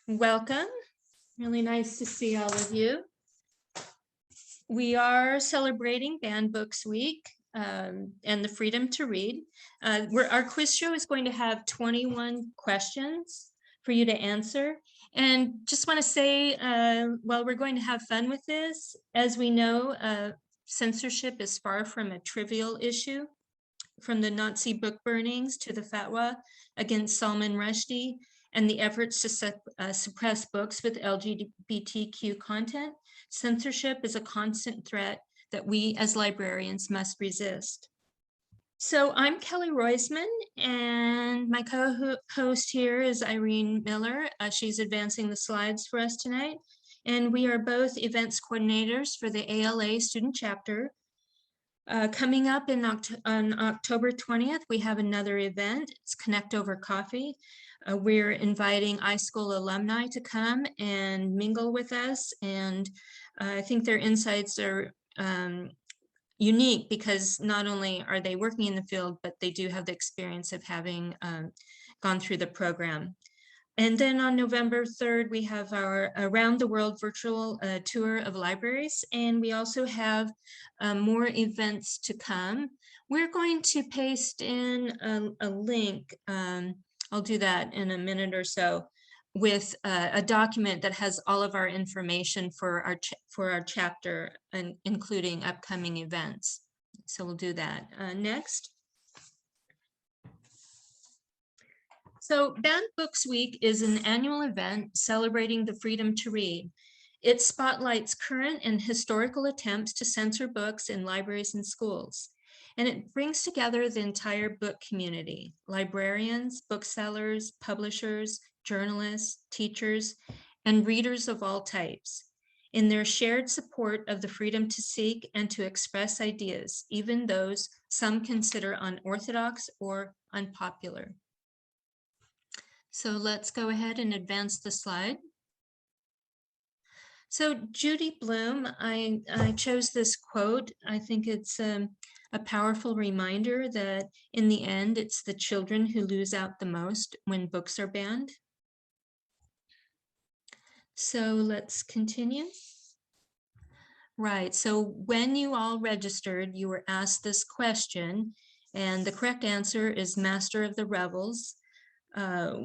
Welcome. Really nice to see all of you. We are celebrating Banned Books Week and the freedom to read. Our quiz show is going to have 21 questions for you to answer. And just want to say, well, we're going to have fun with this. As we know, censorship is far from a trivial issue. From the Nazi book burnings to the fatwa against Salman Rushdie and the efforts to suppress books with LGBTQ content, censorship is a constant threat that we as librarians must resist. So I'm Kelli Roisman, and my co-host here is Irene Miller. She's advancing the slides for us tonight. And we are both events coordinators for the ALA student chapter. Coming up on October 20th, we have another event. It's Connect Over Coffee. We're inviting iSchool alumni to come and mingle with us. And I think their insights are unique because not only are they working in the field, but they do have the experience of having gone through the program. And then on November 3rd, we have our Around the World virtual tour of libraries. And we also have more events to come. We're going to paste in a link. I'll do that in a minute or so with a document that has all of our information for our chapter, and including upcoming events. So we'll do that next. So Banned Books Week is an annual event celebrating the freedom to read. It spotlights current and historical attempts to censor books in libraries and schools. And it brings together the entire book community: librarians, booksellers, publishers, journalists, teachers, and readers of all types, in their shared support of the freedom to seek and to express ideas, even those some consider unorthodox or unpopular. So let's go ahead and advance the slide. So Judy Blume, I chose this quote. I think it's a powerful reminder that in the end, it's the children who lose out the most when books are banned. So let's continue. Right, so when you all registered, you were asked this question, and the correct answer is Master of the Rebels.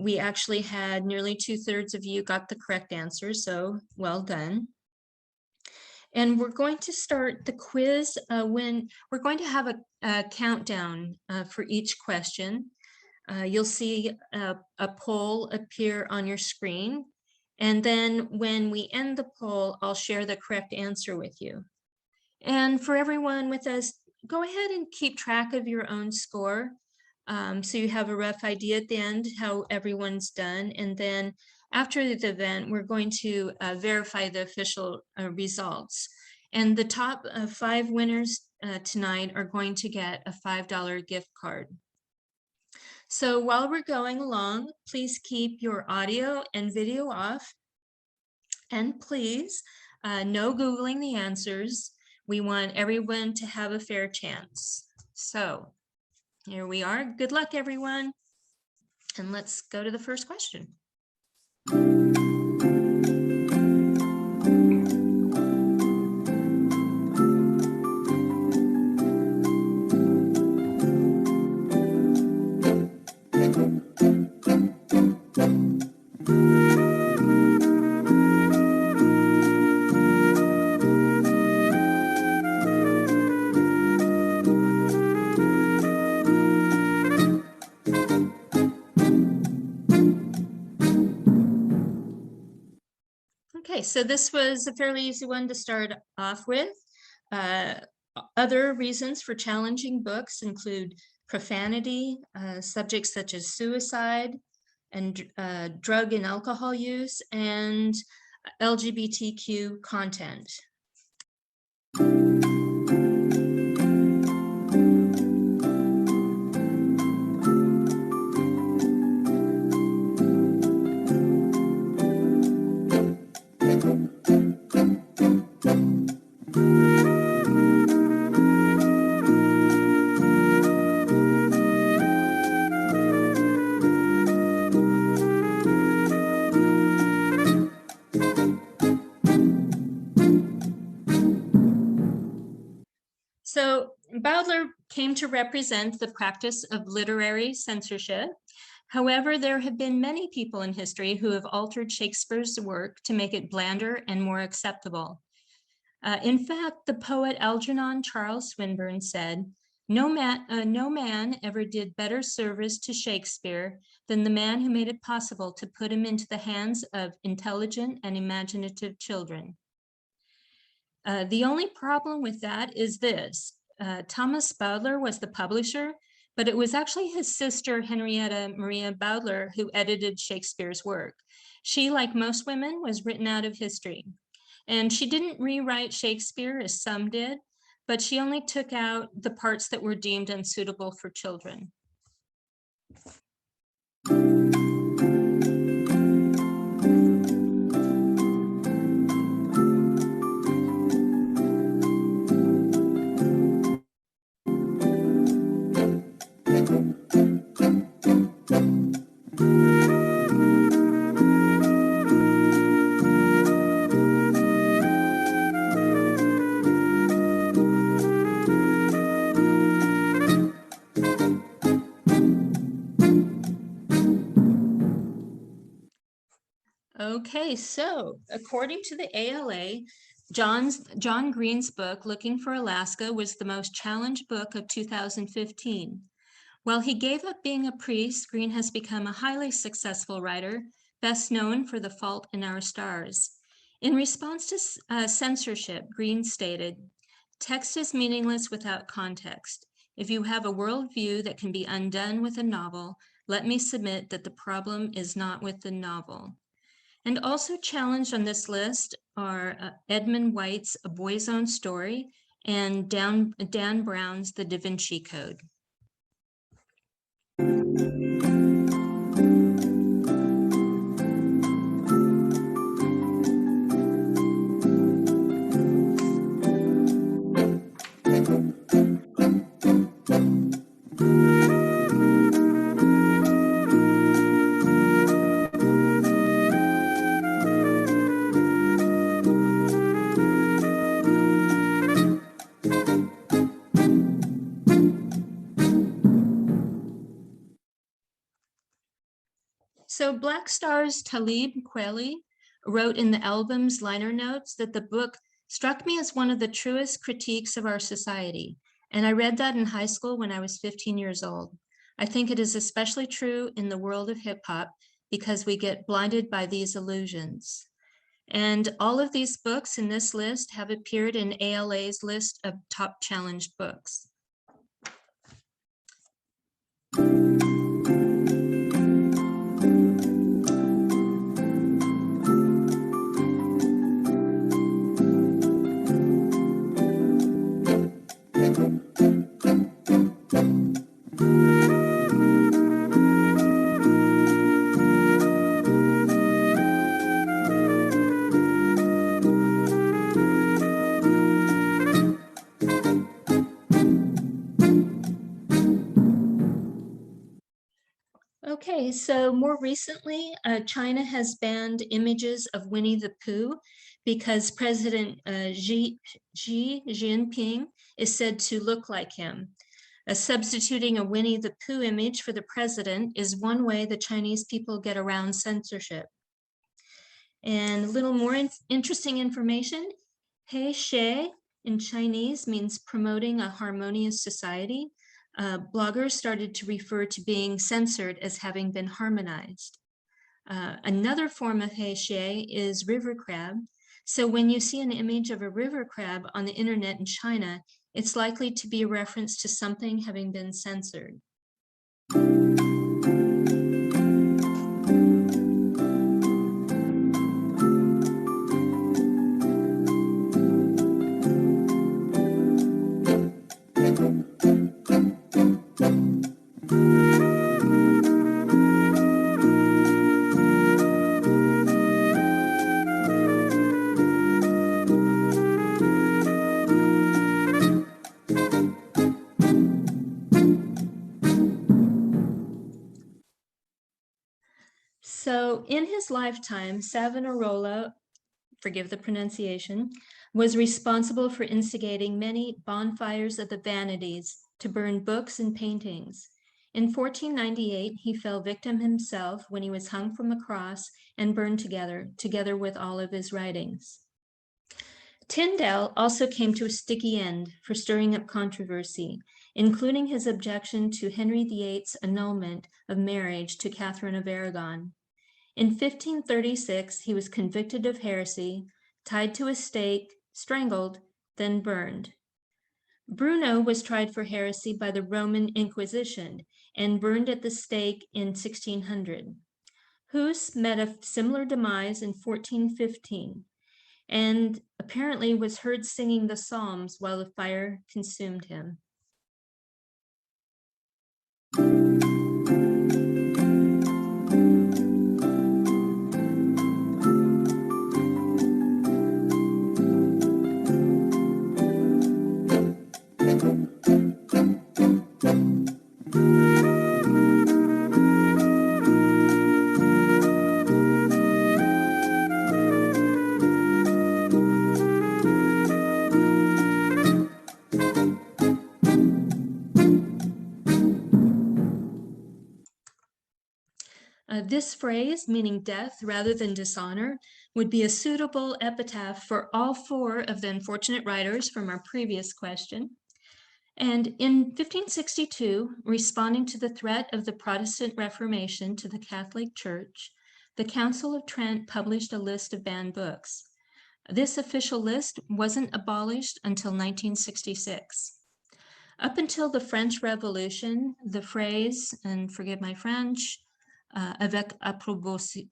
We actually had nearly 2/3 of you got the correct answer, so well done. And we're going to start the quiz when we're going to have a countdown for each question. You'll see a poll appear on your screen. And then when we end the poll, I'll share the correct answer with you. And for everyone with us, go ahead and keep track of your own score. So you have a rough idea at the end how everyone's done. And then after the event, we're going to verify the official results. And the top 5 winners tonight are going to get a $5 gift card. So while we're going along, please keep your audio and video off. And please, no Googling the answers. We want everyone to have a fair chance. So here we are. Good luck, everyone. And let's go to the first question. Okay, so this was a fairly easy one to start off with. Other reasons for challenging books include profanity, subjects such as suicide, and drug and alcohol use, and LGBTQ content. So Bowdler came to represent the practice of literary censorship. However, there have been many people in history who have altered Shakespeare's work to make it blander and more acceptable. In fact, the poet Algernon Charles Swinburne said, no man ever did better service to Shakespeare than the man who made it possible to put him into the hands of intelligent and imaginative children. The only problem with that is this. Thomas Bowdler was the publisher, but it was actually his sister, Henrietta Maria Bowdler, who edited Shakespeare's work. She, like most women, was written out of history. And she didn't rewrite Shakespeare as some did, but she only took out the parts that were deemed unsuitable for children. Okay, so according to the ALA, John Green's book, Looking for Alaska, was the most challenged book of 2015. While he gave up being a priest, Green has become a highly successful writer, best known for The Fault in Our Stars. In response to censorship, Green stated, "Text is meaningless without context. If you have a worldview that can be undone with a novel, let me submit that the problem is not with the novel." And also challenged on this list are Edmund White's A Boy's Own Story and Dan Brown's The Da Vinci Code. So Black Star's Talib Kweli wrote in the album's liner notes that the book struck me as one of the truest critiques of our society. And I read that in high school when I was 15 years old. I think it is especially true in the world of hip hop because we get blinded by these illusions. And all of these books in this list have appeared in ALA's list of top challenged books. Okay, so more recently, China has banned images of Winnie the Pooh because President Xi Jinping is said to look like him. Substituting a Winnie the Pooh image for the president is one way the Chinese people get around censorship. And a little more interesting information, He Xie in Chinese means promoting a harmonious society. Bloggers started to refer to being censored as having been harmonized. Another form of He Xie is river crab. So when you see an image of a river crab on the internet in China, it's likely to be a reference to something having been censored. So in his lifetime, Savonarola forgive the pronunciation, was responsible for instigating many bonfires of the vanities to burn books and paintings. In 1498, he fell victim himself when he was hung from a cross and burned together with all of his writings. Tyndale also came to a sticky end for stirring up controversy, including his objection to Henry VIII's annulment of marriage to Catherine of Aragon. In 1536, he was convicted of heresy, tied to a stake, strangled, then burned. Bruno was tried for heresy by the Roman Inquisition and burned at the stake in 1600. Hus met a similar demise in 1415 and apparently was heard singing the Psalms while the fire consumed him. This phrase, meaning death rather than dishonor, would be a suitable epitaph for all four of the unfortunate writers from our previous question. And in 1562, responding to the threat of the Protestant Reformation to the Catholic Church, the Council of Trent published a list of banned books. This official list wasn't abolished until 1966. Up until the French Revolution, the phrase, and forgive my French, avec approbation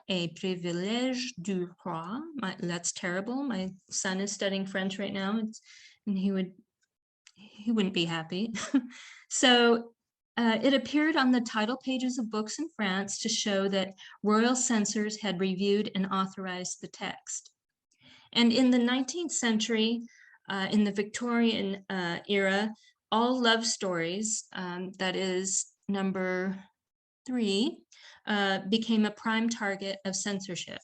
et privilège du roi. That's terrible. My son is studying French right now, and he wouldn't be happy. So it appeared on the title pages of books in France to show that royal censors had reviewed and authorized the text. And in the 19th century, in the Victorian era, all love stories, that is number 3, became a prime target of censorship.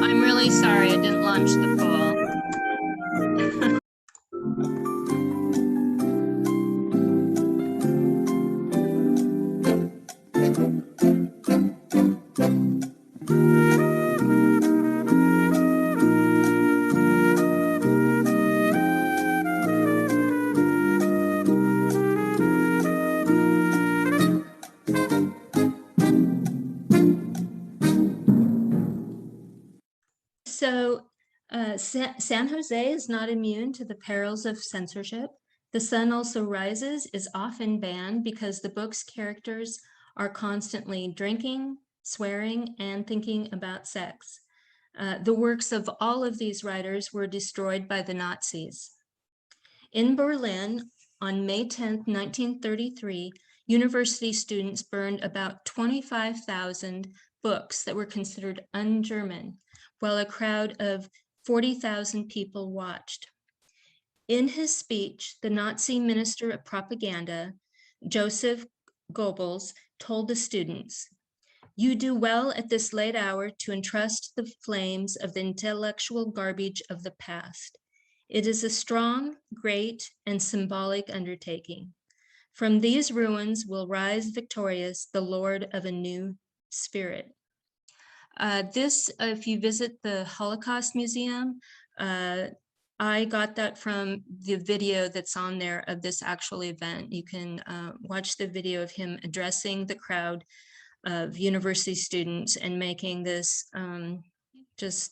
I'm really sorry I didn't launch the poll. So San Jose is not immune to the perils of censorship. The Sun Also Rises is often banned because the book's characters are constantly drinking, swearing, and thinking about sex. The works of all of these writers were destroyed by the Nazis. In Berlin, on May 10, 1933, university students burned about 25,000 books that were considered un-German, while a crowd of 40,000 people watched. In his speech, the Nazi Minister of Propaganda, Joseph Goebbels, told the students, "You do well at this late hour to entrust the flames of the intellectual garbage of the past. It is a strong, great, and symbolic undertaking. From these ruins will rise victorious the Lord of a new spirit." If you visit the Holocaust Museum, I got that from the video that's on there of this actual event. You can watch the video of him addressing the crowd of university students and making this just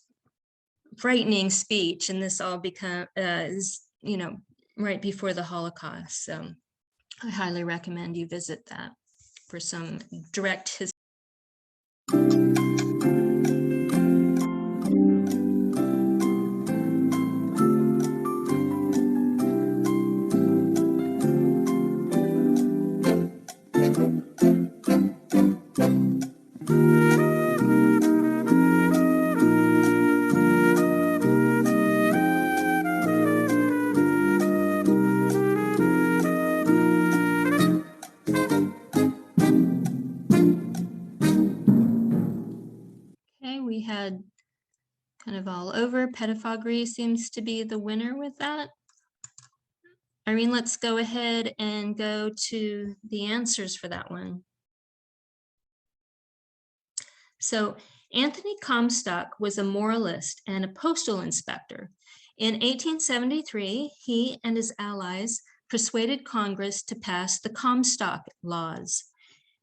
frightening speech. And this all is, right before the Holocaust. So I highly recommend you visit that for some direct history. kind of all over. Pedophagy seems to be the winner with that. Irene, let's go ahead and go to the answers for that one. So Anthony Comstock was a moralist and a postal inspector. In 1873, he and his allies persuaded Congress to pass the Comstock Laws.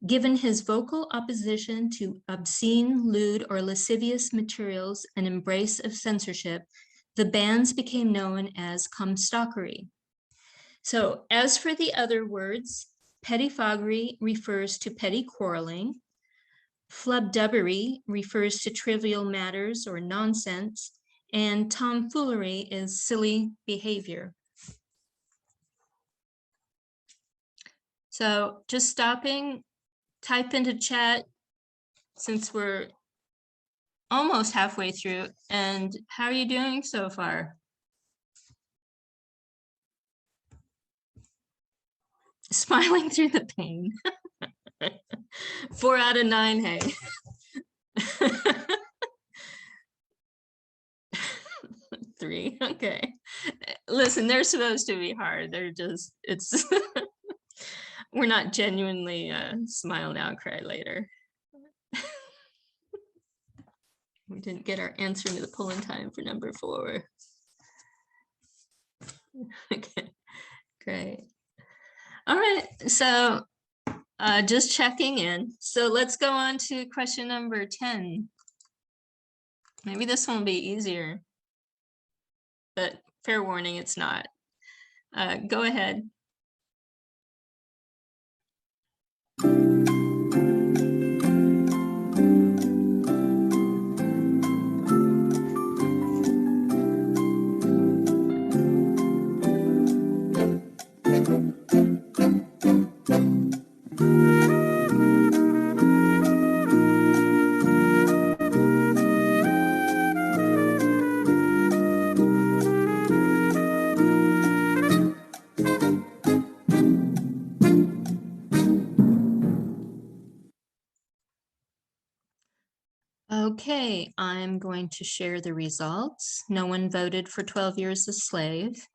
Given his vocal opposition to obscene, lewd, or lascivious materials and embrace of censorship, the bands became known as Comstockery. So as for the other words, pettifoggery refers to petty quarreling. Flubdubbery refers to trivial matters or nonsense, and tomfoolery is silly behavior. So just stopping, type into chat since we're almost halfway through. And how are you doing so far? Smiling through the pain. 4 out of 9, hey. 3, okay. Listen, they're supposed to be hard. They're just, it's, we're not genuinely smile now, cry later. We didn't get our answer into the poll in time for number 4. Okay, great. All right, so just checking in. So let's go on to question number 10. Maybe this one will be easier, but fair warning, it's not. Go ahead. Okay, I'm going to share the results. No one voted for 12 Years a Slave.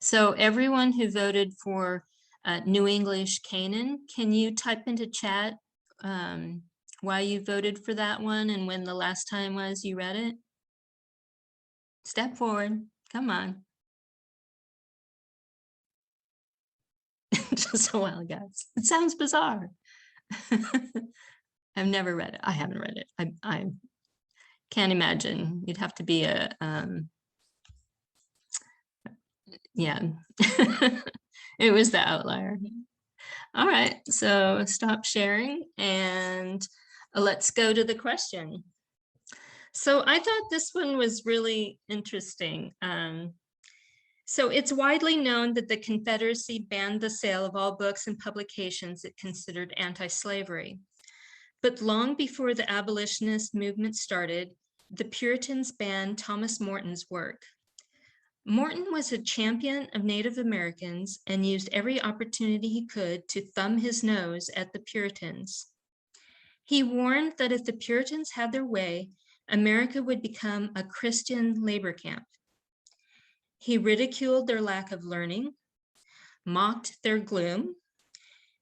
So everyone who voted for New English Canaan, can you type into chat why you voted for that one and when the last time was you read it? Step forward, come on. Just a while ago. It sounds bizarre. I've never read it. I haven't read it. I can't imagine. You'd have to be a, yeah. It was the outlier. All right, so stop sharing and let's go to the question. So I thought this one was really interesting. So it's widely known that the Confederacy banned the sale of all books and publications it considered anti-slavery. But long before the abolitionist movement started, the Puritans banned Thomas Morton's work. Morton was a champion of Native Americans and used every opportunity he could to thumb his nose at the Puritans. He warned that if the Puritans had their way, America would become a Christian labor camp. He ridiculed their lack of learning, mocked their gloom,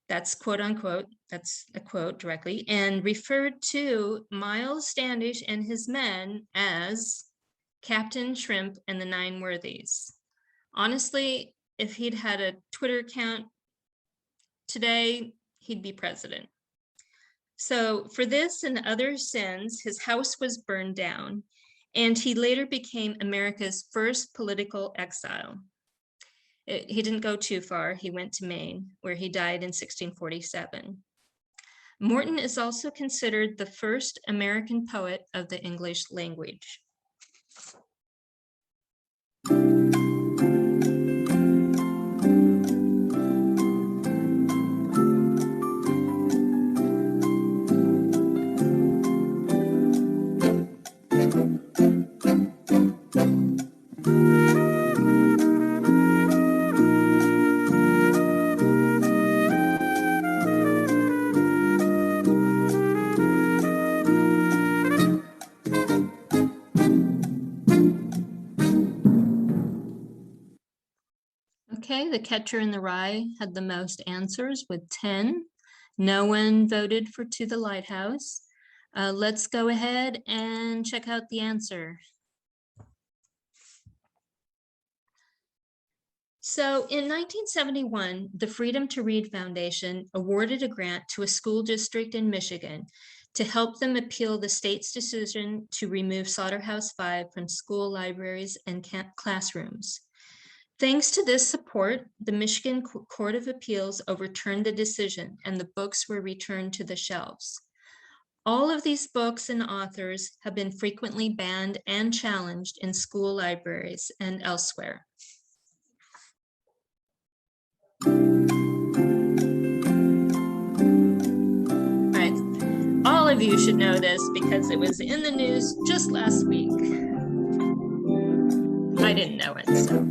that's quote unquote, that's a quote directly, and referred to Miles Standish and his men as Captain Shrimp and the Nine Worthies. Honestly, if he'd had a Twitter account today, he'd be president. So for this and other sins, his house was burned down, and he later became America's first political exile. He didn't go too far. He went to Maine, where he died in 1647. Morton is also considered the first American poet of the English language. Okay, The Catcher in the Rye had the most answers with 10. No one voted for To the Lighthouse. Let's go ahead and check out the answer. So in 1971, the Freedom to Read Foundation awarded a grant to a school district in Michigan to help them appeal the state's decision to remove Slaughterhouse-Five from school libraries and classrooms. Thanks to this support, the Michigan Court of Appeals overturned the decision and the books were returned to the shelves. All of these books and authors have been frequently banned and challenged in school libraries and elsewhere. All right, all of you should know this because it was in the news just last week. I didn't know it, so.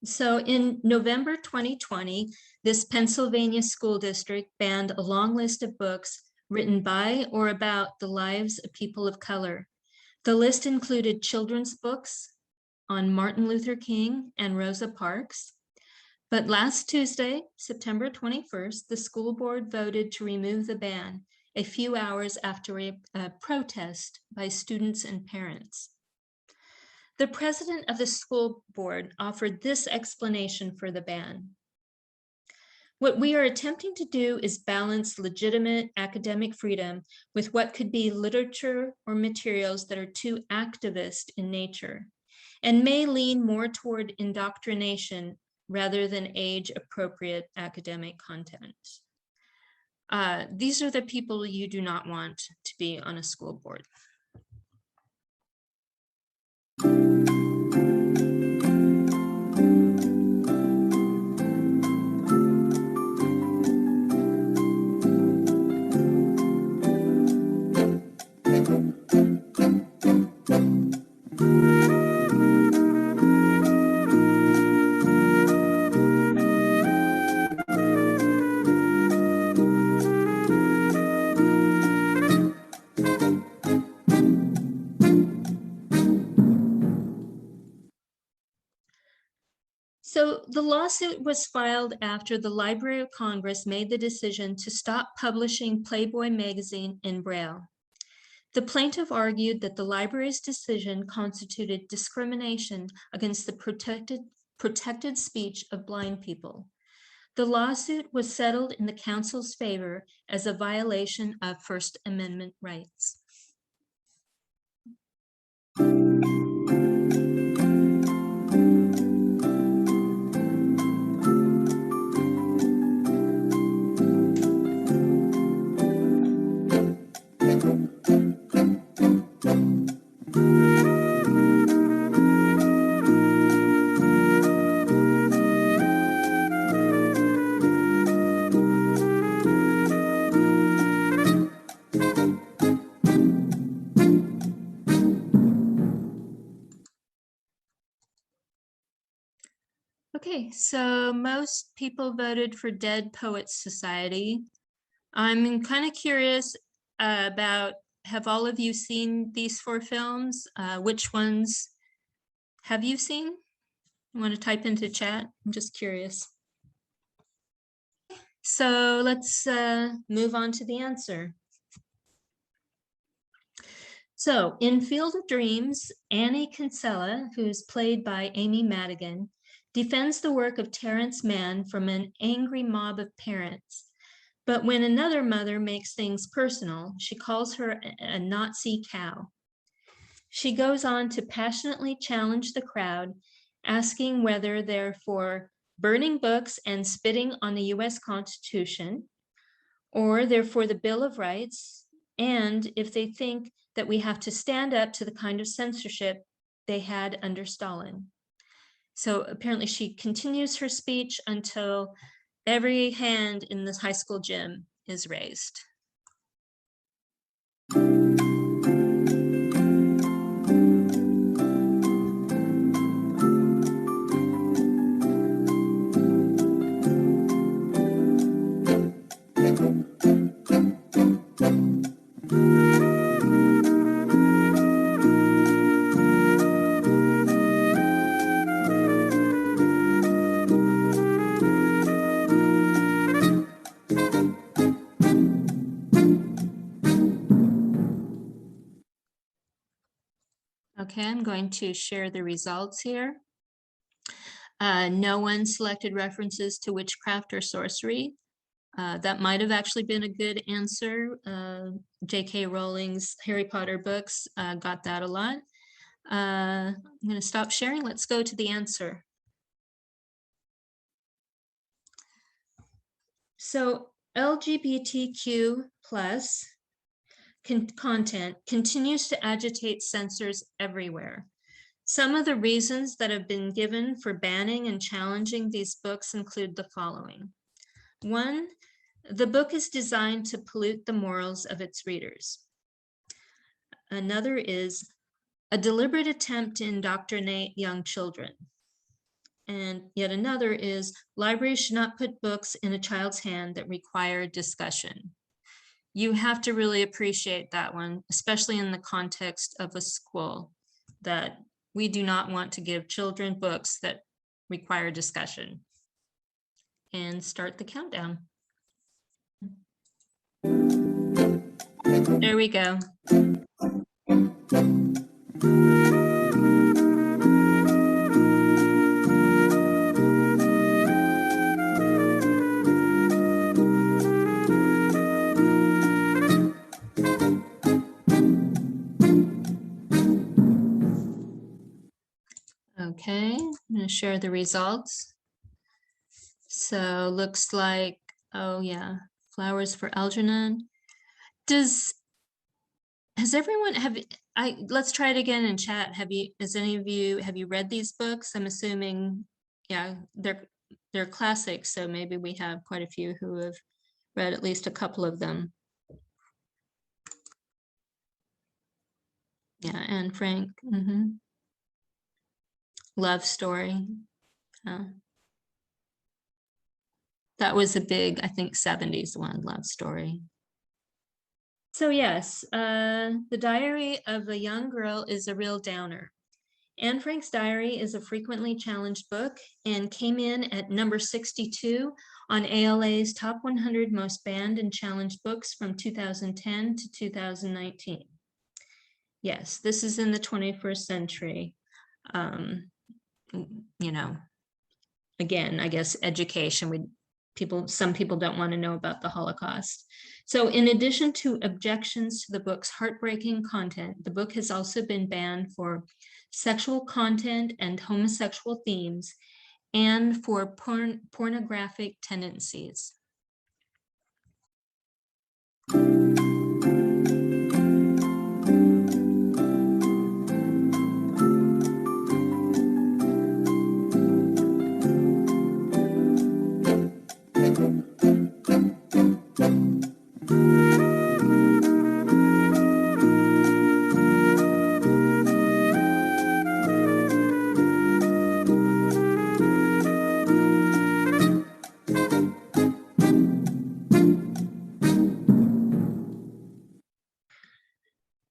So in November 2020, this Pennsylvania school district banned a long list of books written by or about the lives of people of color. The list included children's books on Martin Luther King and Rosa Parks. But last Tuesday, September 21st, the school board voted to remove the ban a few hours after a protest by students and parents. The president of the school board offered this explanation for the ban. What we are attempting to do is balance legitimate academic freedom with what could be literature or materials that are too activist in nature and may lean more toward indoctrination rather than age-appropriate academic content. These are the people you do not want to be on a school board. So the lawsuit was filed after the Library of Congress made the decision to stop publishing Playboy magazine in Braille. The plaintiff argued that the library's decision constituted discrimination against the protected speech of blind people. The lawsuit was settled in the council's favor as a violation of First Amendment rights. Okay, so most people voted for Dead Poets Society. I'm kind of curious about, have all of you seen these 4 films? Which ones have you seen? You want to type into chat? I'm just curious. So let's move on to the answer. So in Field of Dreams, Annie Kinsella, who's played by Amy Madigan, defends the work of Terrence Mann from an angry mob of parents. But when another mother makes things personal, she calls her a Nazi cow. She goes on to passionately challenge the crowd, asking whether they're for burning books and spitting on the US Constitution, or they're for the Bill of Rights, and if they think that we have to stand up to the kind of censorship they had under Stalin. So apparently she continues her speech until every hand in this high school gym is raised. Okay, I'm going to share the results here. No one selected references to witchcraft or sorcery. That might have actually been a good answer. J.K. Rowling's Harry Potter books got that a lot. I'm going to stop sharing. Let's go to the answer. So LGBTQ plus content continues to agitate censors everywhere. Some of the reasons that have been given for banning and challenging these books include the following. One, the book is designed to pollute the morals of its readers. Another is a deliberate attempt to indoctrinate young children. And yet another is libraries should not put books in a child's hand that require discussion. You have to really appreciate that one, especially in the context of a school, that we do not want to give children books that require discussion. And start the countdown. There we go. Okay, I'm going to share the results. So looks like, oh yeah, Flowers for Algernon. Has everyone let's try it again in chat. Have you read these books? I'm assuming, yeah, they're classics, so maybe we have quite a few who have read at least a couple of them. Yeah, Anne Frank. Love Story. That was a big, I think, 70s one, Love Story. So yes, The Diary of a Young Girl is a real downer. Anne Frank's diary is a frequently challenged book and came in at number 62 on ALA's Top 100 Most Banned and Challenged Books from 2010 to 2019. Yes, this is in the 21st century. You know, again, I guess education, some people don't want to know about the Holocaust. So in addition to objections to the book's heartbreaking content, the book has also been banned for sexual content and homosexual themes and for pornographic tendencies.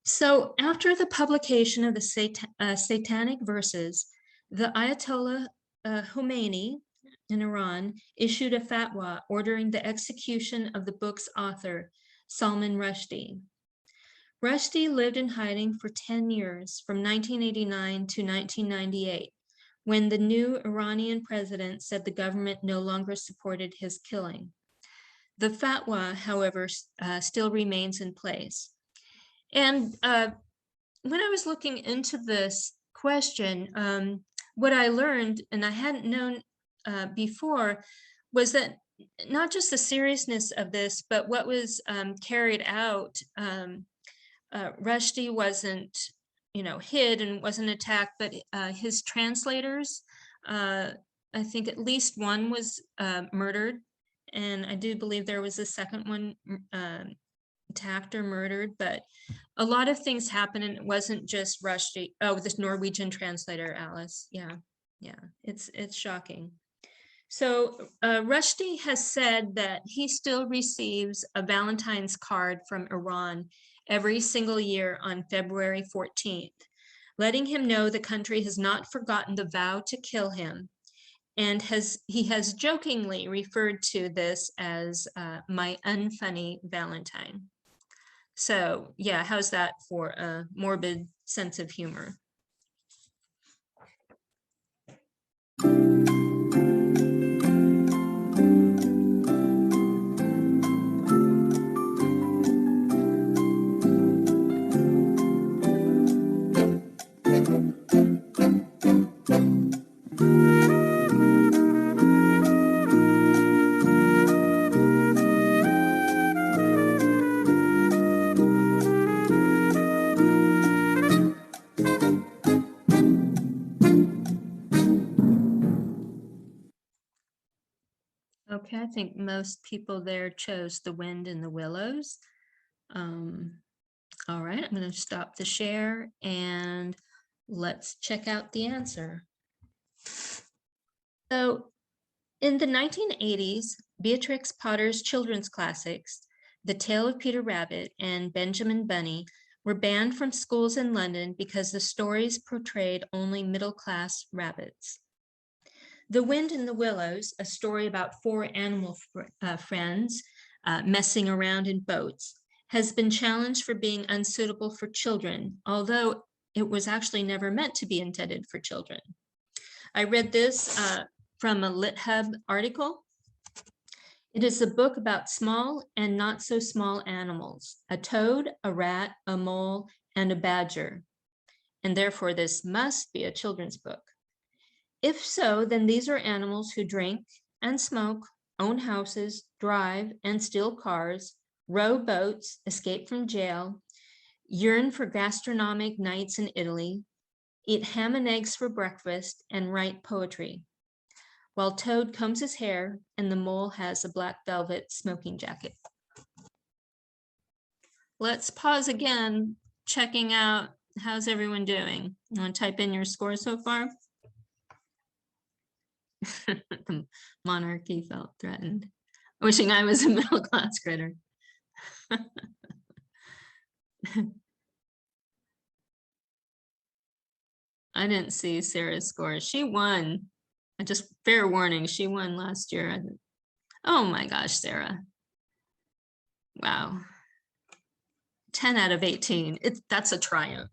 So after the publication of the Satanic Verses, the Ayatollah Khomeini in Iran issued a fatwa ordering the execution of the book's author, Salman Rushdie. Rushdie lived in hiding for 10 years, from 1989 to 1998, when the new Iranian president said the government no longer supported his killing. The fatwa, however, still remains in place. And when I was looking into this question, what I learned, and I hadn't known before, was that not just the seriousness of this, but what was carried out. Rushdie wasn't, hid and wasn't attacked, but his translators, I think at least one was murdered, and I do believe there was a second one attacked or murdered, but a lot of things happened, and it wasn't just Rushdie. Oh, this Norwegian translator, Alice. Yeah, it's shocking. So Rushdie has said that he still receives a Valentine's card from Iran every single year on February 14th, letting him know the country has not forgotten the vow to kill him. And he has jokingly referred to this as my unfunny Valentine. So yeah, how's that for a morbid sense of humor? Okay, I think most people there chose The Wind in the Willows. All right, I'm going to stop the share and let's check out the answer. So in the 1980s, Beatrix Potter's children's classics, The Tale of Peter Rabbit and Benjamin Bunny, were banned from schools in London because the stories portrayed only middle-class rabbits. The Wind in the Willows, a story about four animal friends messing around in boats, has been challenged for being unsuitable for children, although it was actually never meant to be intended for children. I read this from a LitHub article. It is a book about small and not so small animals, a toad, a rat, a mole, and a badger. And therefore this must be a children's book. If so, then these are animals who drink and smoke, own houses, drive and steal cars, row boats, escape from jail, yearn for gastronomic nights in Italy, eat ham and eggs for breakfast, and write poetry, while Toad combs his hair and the mole has a black velvet smoking jacket. Let's pause again, checking out how's everyone doing. You want to type in your score so far? The monarchy felt threatened. Wishing I was a middle-class critter. I didn't see Sarah's score. She won. Just fair warning, she won last year. Oh my gosh, Sarah. Wow. 10 out of 18. That's a triumph.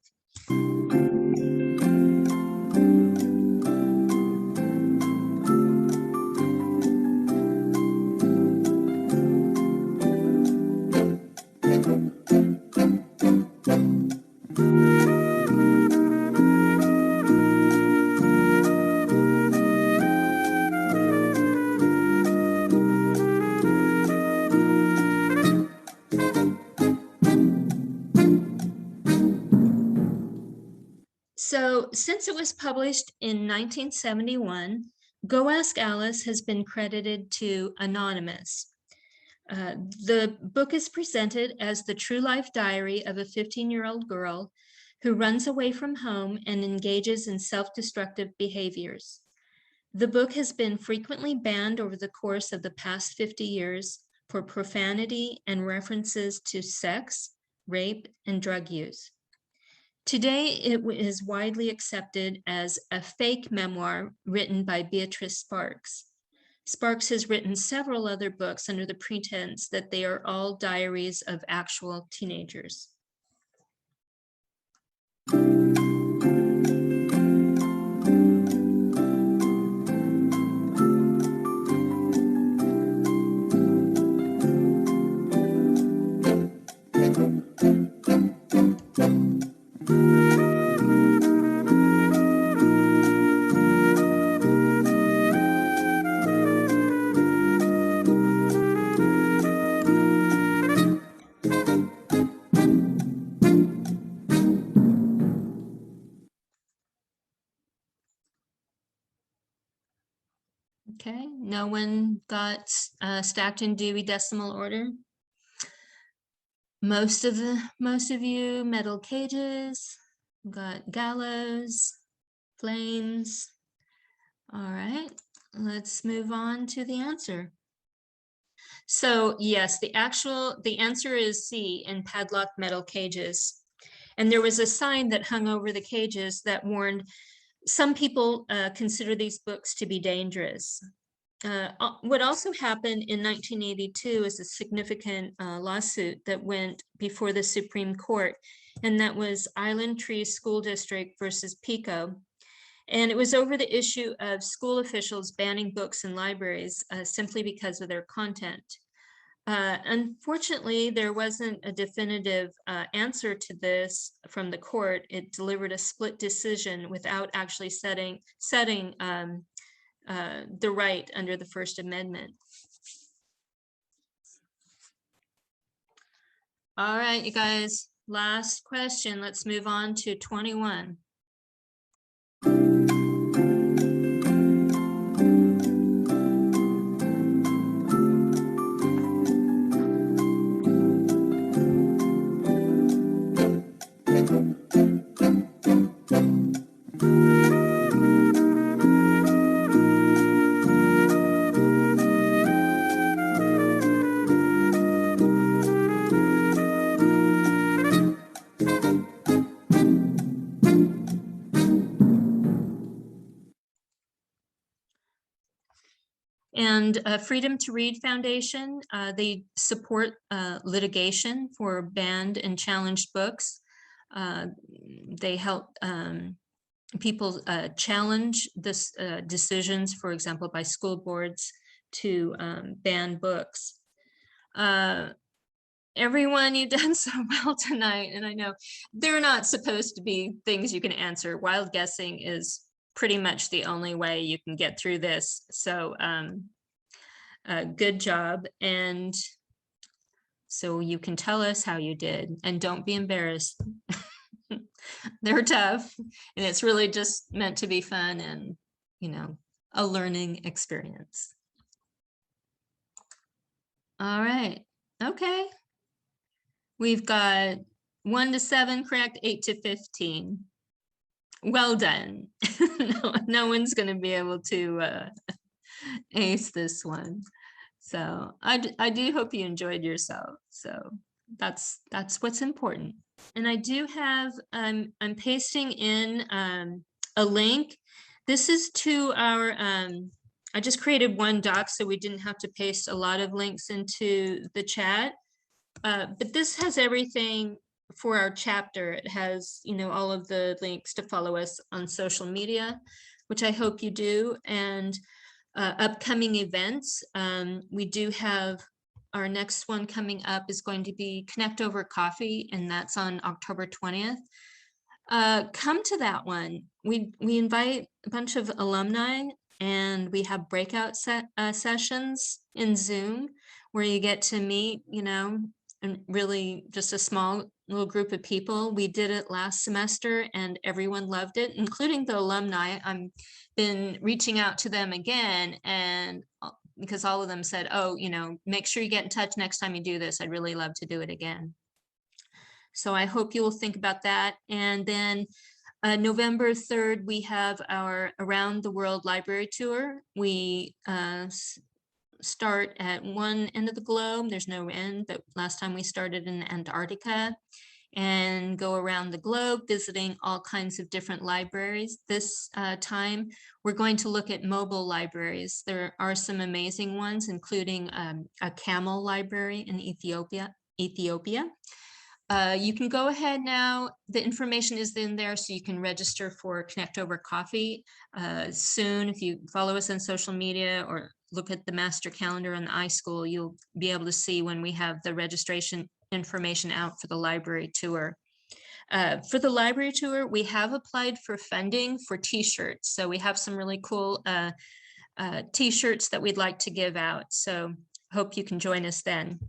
So since it was published in 1971, Go Ask Alice has been credited to Anonymous. The book is presented as the true life diary of a 15-year-old girl who runs away from home and engages in self-destructive behaviors. The book has been frequently banned over the course of the past 50 years for profanity and references to sex, rape, and drug use. Today, it is widely accepted as a fake memoir written by Beatrice Sparks. Sparks has written several other books under the pretense that they are all diaries of actual teenagers. Okay, no one got stacked in Dewey Decimal order. Most of you metal cages, got gallows, flames. All right, let's move on to the answer. So yes, the answer is C, in padlocked metal cages. And there was a sign that hung over the cages that warned some people consider these books to be dangerous. What also happened in 1982 is a significant lawsuit that went before the Supreme Court, and that was Island Tree School District versus Pico. And it was over the issue of school officials banning books in libraries simply because of their content. Unfortunately, there wasn't a definitive answer to this from the court. It delivered a split decision without actually setting the right under the First Amendment. All right, you guys, last question. Let's move on to 21. And Freedom to Read Foundation, they support litigation for banned and challenged books. They help people challenge this decisions, for example, by school boards to ban books. Everyone, you've done so well tonight, and I know they're not supposed to be things you can answer. Wild guessing is pretty much the only way you can get through this. So good job. And so you can tell us how you did, and don't be embarrassed. They're tough, and it's really just meant to be fun and, you know, a learning experience. All right. Okay. We've got 1 to 7 correct, 8 to 15. Well done. No one's going to be able to ace this one. So I do hope you enjoyed yourself. So that's what's important. And I do have, I'm pasting in a link. This is to our, I just created one doc so we didn't have to paste a lot of links into the chat. But this has everything for our chapter. It has, you know, all of the links to follow us on social media, which I hope you do, and upcoming events. We do have our next one coming up is going to be Connect Over Coffee, and that's on October 20th. Come to that one. We invite a bunch of alumni, and we have breakout sessions in Zoom where you get to meet, you know, and really just a small little group of people. We did it last semester and everyone loved it, including the alumni. I've been reaching out to them again, and because all of them said, oh, you know, make sure you get in touch next time you do this. I'd really love to do it again. So I hope you will think about that. And then November 3rd, we have our Around the World Library Tour. We start at one end of the globe. There's no end, but last time we started in Antarctica, and go around the globe visiting all kinds of different libraries. This time we're going to look at mobile libraries. There are some amazing ones, including a camel library in Ethiopia. You can go ahead now. The information is in there, so you can register for Connect Over Coffee soon. If you follow us on social media or look at the master calendar on the iSchool, you'll be able to see when we have the registration information out for the library tour. For the library tour, we have applied for funding for t-shirts. So we have some really cool t-shirts that we'd like to give out. So hope you can join us then.